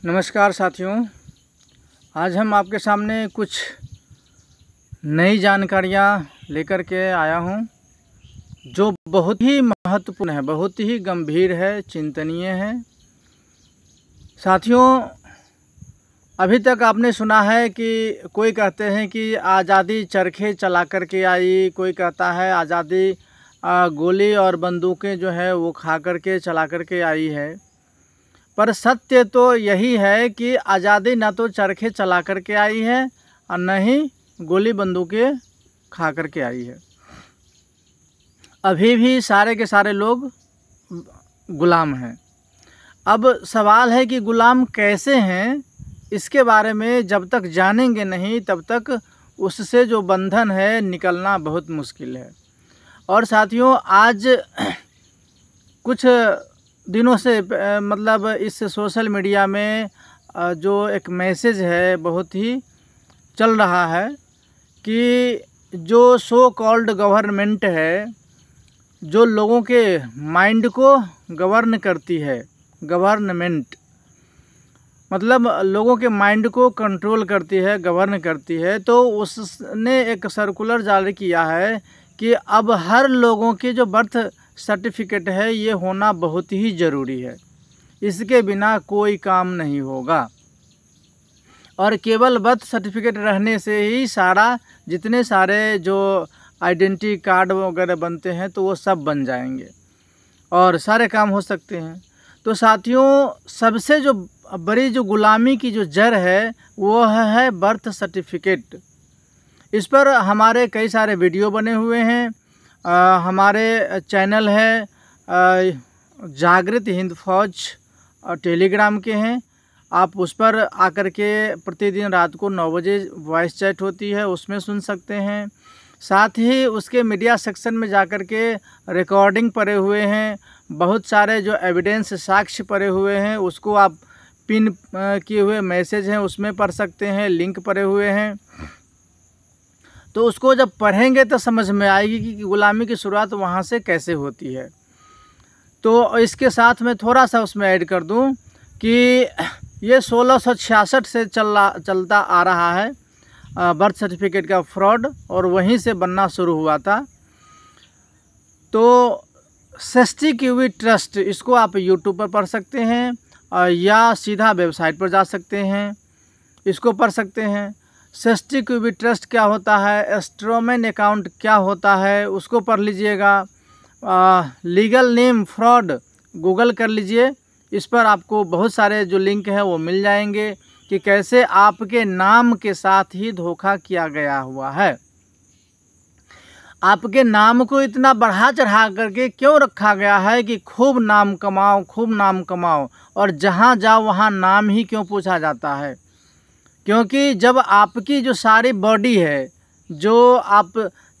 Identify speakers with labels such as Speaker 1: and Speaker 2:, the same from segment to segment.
Speaker 1: नमस्कार साथियों, आज हम आपके सामने कुछ नई जानकारियाँ लेकर के आया हूँ जो बहुत ही महत्वपूर्ण है, बहुत ही गंभीर है, चिंतनीय है। साथियों, अभी तक आपने सुना है कि कोई कहते हैं कि आज़ादी चरखे चला कर के आई, कोई कहता है आज़ादी गोली और बंदूकें जो है वो खा कर के चला कर के आई है। पर सत्य तो यही है कि आज़ादी न तो चरखे चला कर के आई है और न ही गोली बंदूकें खा कर के आई है। अभी भी सारे के सारे लोग गुलाम हैं। अब सवाल है कि गुलाम कैसे हैं, इसके बारे में जब तक जानेंगे नहीं तब तक उससे जो बंधन है निकलना बहुत मुश्किल है। और साथियों, आज कुछ दिनों से मतलब इस सोशल मीडिया में जो एक मैसेज है बहुत ही चल रहा है कि जो सो कॉल्ड गवर्नमेंट है, जो लोगों के माइंड को गवर्न करती है, गवर्नमेंट मतलब लोगों के माइंड को कंट्रोल करती है, गवर्न करती है, तो उसने एक सर्कुलर जारी किया है कि अब हर लोगों की जो बर्थ सर्टिफिकेट है ये होना बहुत ही ज़रूरी है। इसके बिना कोई काम नहीं होगा और केवल बर्थ सर्टिफिकेट रहने से ही जितने सारे जो आइडेंटिटी कार्ड वगैरह बनते हैं तो वो सब बन जाएंगे और सारे काम हो सकते हैं। तो साथियों, सबसे जो बड़ी जो गुलामी की जो जड़ है वो है बर्थ सर्टिफिकेट। इस पर हमारे कई सारे वीडियो बने हुए हैं। हमारे चैनल है जागृत हिंद फौज टेलीग्राम के हैं। आप उस पर आकर के प्रतिदिन रात को 9 बजे वॉइस चैट होती है, उसमें सुन सकते हैं। साथ ही उसके मीडिया सेक्शन में जाकर के रिकॉर्डिंग पड़े हुए हैं, बहुत सारे जो एविडेंस साक्ष्य पड़े हुए हैं, उसको आप पिन किए हुए मैसेज हैं उसमें पढ़ सकते हैं, लिंक पड़े हुए हैं। तो उसको जब पढ़ेंगे तो समझ में आएगी कि गुलामी की शुरुआत वहाँ से कैसे होती है। तो इसके साथ में थोड़ा सा उसमें ऐड कर दूं कि ये 1666 से चलता आ रहा है बर्थ सर्टिफिकेट का फ्रॉड, और वहीं से बनना शुरू हुआ था। तो सस्ती क्यूबी ट्रस्ट, इसको आप यूट्यूब पर पढ़ सकते हैं या सीधा वेबसाइट पर जा सकते हैं, इसको पढ़ सकते हैं। सस्ती क्यूबी ट्रस्ट क्या होता है, एस्ट्रोमेन अकाउंट क्या होता है, उसको पढ़ लीजिएगा। लीगल नेम फ्रॉड गूगल कर लीजिए, इस पर आपको बहुत सारे जो लिंक हैं वो मिल जाएंगे कि कैसे आपके नाम के साथ ही धोखा किया गया हुआ है। आपके नाम को इतना बढ़ा चढ़ा करके क्यों रखा गया है कि खूब नाम कमाओ, खूब नाम कमाओ, और जहाँ जाओ वहाँ नाम ही क्यों पूछा जाता है? क्योंकि जब आपकी जो सारी बॉडी है, जो आप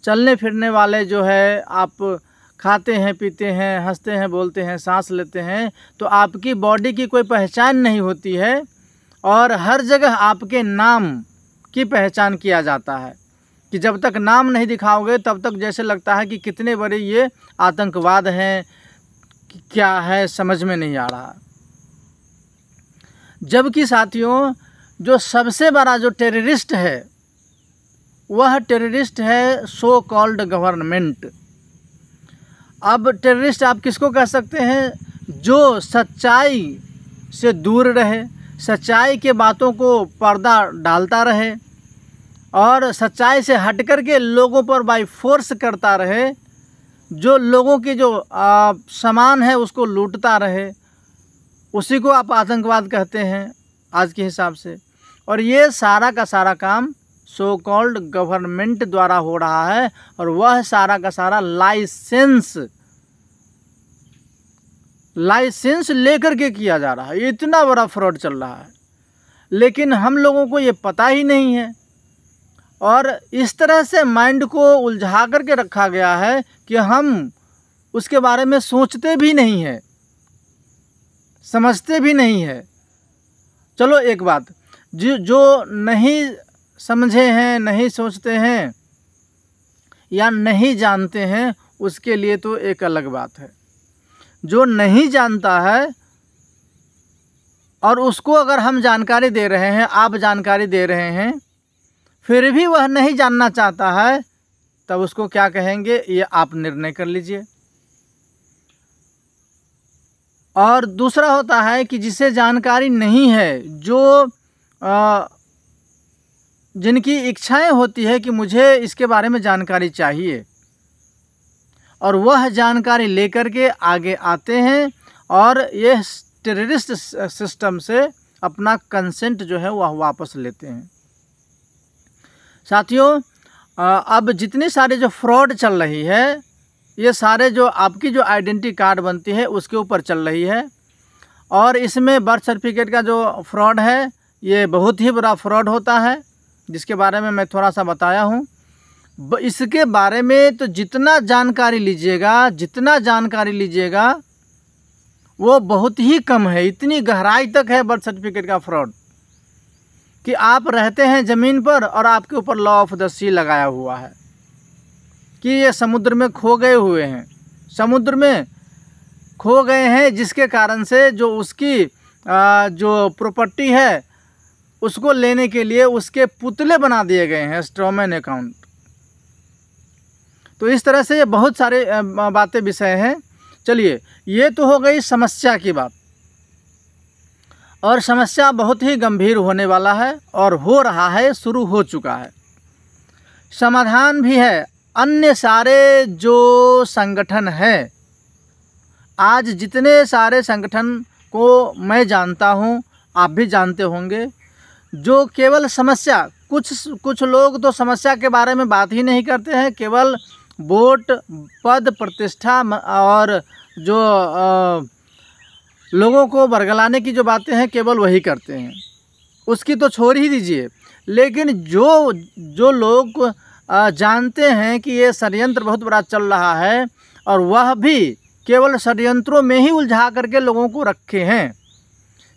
Speaker 1: चलने फिरने वाले जो है, आप खाते हैं, पीते हैं, हंसते हैं, बोलते हैं, सांस लेते हैं, तो आपकी बॉडी की कोई पहचान नहीं होती है और हर जगह आपके नाम की पहचान किया जाता है कि जब तक नाम नहीं दिखाओगे तब तक जैसे लगता है कि कितने बड़े ये आतंकवाद हैं, क्या है समझ में नहीं आ रहा। जबकि साथियों, जो सबसे बड़ा जो टेररिस्ट है वह टेररिस्ट है सो कॉल्ड गवर्नमेंट। अब टेररिस्ट आप किसको कह सकते हैं? जो सच्चाई से दूर रहे, सच्चाई के बातों को पर्दा डालता रहे और सच्चाई से हट कर के लोगों पर बाय फोर्स करता रहे, जो लोगों की जो सामान है उसको लूटता रहे, उसी को आप आतंकवाद कहते हैं आज के हिसाब से। और ये सारा का सारा काम सो कॉल्ड गवर्नमेंट द्वारा हो रहा है और वह सारा का सारा लाइसेंस लेकर के किया जा रहा है। ये इतना बड़ा फ्रॉड चल रहा है, लेकिन हम लोगों को ये पता ही नहीं है और इस तरह से माइंड को उलझा करके रखा गया है कि हम उसके बारे में सोचते भी नहीं है, समझते भी नहीं है। चलो एक बात, जो नहीं समझे हैं, नहीं सोचते हैं या नहीं जानते हैं, उसके लिए तो एक अलग बात है। जो नहीं जानता है और उसको अगर हम जानकारी दे रहे हैं, आप जानकारी दे रहे हैं, फिर भी वह नहीं जानना चाहता है, तब उसको क्या कहेंगे, ये आप निर्णय कर लीजिए। और दूसरा होता है कि जिसे जानकारी नहीं है, जो जिनकी इच्छाएं होती है कि मुझे इसके बारे में जानकारी चाहिए, और वह जानकारी लेकर के आगे आते हैं और ये टेररिस्ट सिस्टम से अपना कंसेंट जो है वह वापस लेते हैं। साथियों, अब जितनी सारे जो फ्रॉड चल रही है, ये सारे जो आपकी जो आइडेंटिटी कार्ड बनती है उसके ऊपर चल रही है। और इसमें बर्थ सर्टिफिकेट का जो फ्रॉड है, ये बहुत ही बड़ा फ्रॉड होता है, जिसके बारे में मैं थोड़ा सा बताया हूँ। इसके बारे में तो जितना जानकारी लीजिएगा वो बहुत ही कम है। इतनी गहराई तक है बर्थ सर्टिफिकेट का फ्रॉड कि आप रहते हैं ज़मीन पर और आपके ऊपर लॉ ऑफ द सी लगाया हुआ है कि ये समुद्र में खो गए हुए हैं, समुद्र में खो गए हैं, जिसके कारण से जो उसकी जो प्रॉपर्टी है उसको लेने के लिए उसके पुतले बना दिए गए हैं, स्ट्रॉमैन अकाउंट। तो इस तरह से ये बहुत सारे बातें विषय हैं। चलिए, ये तो हो गई समस्या की बात, और समस्या बहुत ही गंभीर होने वाला है और हो रहा है, शुरू हो चुका है। समाधान भी है। अन्य सारे जो संगठन हैं, आज जितने सारे संगठन को मैं जानता हूँ, आप भी जानते होंगे, जो केवल समस्या, कुछ लोग तो समस्या के बारे में बात ही नहीं करते हैं, केवल वोट, पद, प्रतिष्ठा और जो लोगों को बरगलाने की जो बातें हैं केवल वही करते हैं, उसकी तो छोड़ ही दीजिए। लेकिन जो लोग जानते हैं कि ये षड्यंत्र बहुत बड़ा चल रहा है और वह भी केवल षड्यंत्रों में ही उलझा करके लोगों को रखे हैं,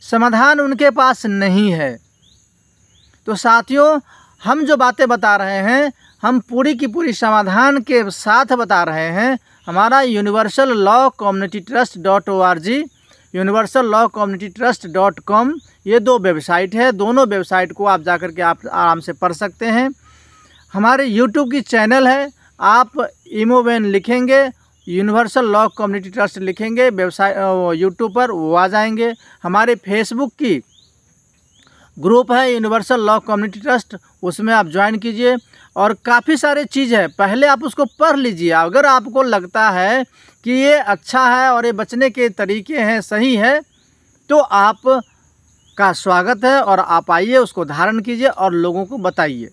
Speaker 1: समाधान उनके पास नहीं है। तो साथियों, हम जो बातें बता रहे हैं, हम पूरी की पूरी समाधान के साथ बता रहे हैं। हमारा universallawcommunitytrust.org, universallawcommunitytrust.com, ये 2 वेबसाइट है। दोनों वेबसाइट को आप जाकर के आप आराम से पढ़ सकते हैं। हमारे यूट्यूब की चैनल है, आप इमोवेन लिखेंगे, यूनिवर्सल लॉ कम्युनिटी ट्रस्ट लिखेंगे वेबसाइट यूट्यूब पर, वो आ जाएंगे। हमारे फेसबुक की ग्रुप है यूनिवर्सल लॉ कम्युनिटी ट्रस्ट, उसमें आप ज्वाइन कीजिए। और काफ़ी सारे चीज़ है, पहले आप उसको पढ़ लीजिए। अगर आपको लगता है कि ये अच्छा है और ये बचने के तरीके हैं, सही है, तो आप का स्वागत है और आप आइए, उसको धारण कीजिए और लोगों को बताइए।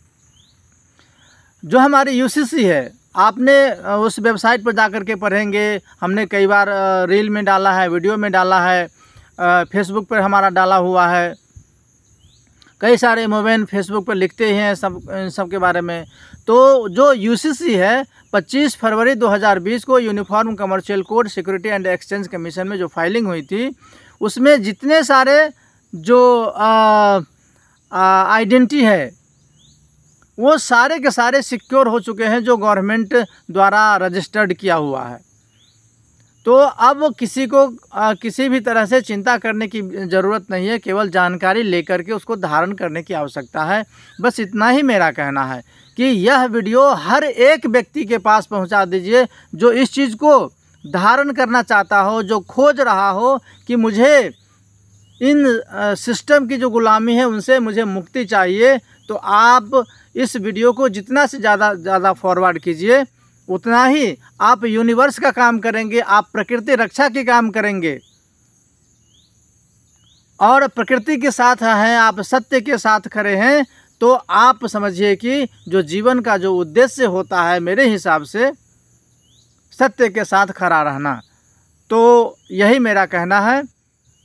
Speaker 1: जो हमारी यूसीसी है, आपने उस वेबसाइट पर जाकर के पढ़ेंगे, हमने कई बार रील में डाला है, वीडियो में डाला है, फेसबुक पर हमारा डाला हुआ है, कई सारे मोबाइल फेसबुक पर लिखते हैं सब के बारे में। तो जो यूसीसी है, 25 फरवरी 2020 को uniform commercial code security and exchange commission में जो फाइलिंग हुई थी, उसमें जितने सारे जो आइडेंटिटी है वो सारे के सारे सिक्योर हो चुके हैं, जो गवर्नमेंट द्वारा रजिस्टर्ड किया हुआ है। तो अब किसी को किसी भी तरह से चिंता करने की ज़रूरत नहीं है, केवल जानकारी लेकर के उसको धारण करने की आवश्यकता है। बस इतना ही मेरा कहना है कि यह वीडियो हर एक व्यक्ति के पास पहुंचा दीजिए, जो इस चीज़ को धारण करना चाहता हो, जो खोज रहा हो कि मुझे इन सिस्टम की जो गुलामी है उनसे मुझे मुक्ति चाहिए। तो आप इस वीडियो को जितना से ज़्यादा फॉरवर्ड कीजिए, उतना ही आप यूनिवर्स का काम करेंगे, आप प्रकृति रक्षा के काम करेंगे और प्रकृति के साथ हैं, आप सत्य के साथ खड़े हैं। तो आप समझिए कि जो जीवन का जो उद्देश्य होता है, मेरे हिसाब से सत्य के साथ खड़ा रहना। तो यही मेरा कहना है।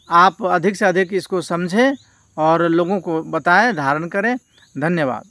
Speaker 1: आप अधिक से अधिक इसको समझें और लोगों को बताएं, धारण करें। धन्यवाद।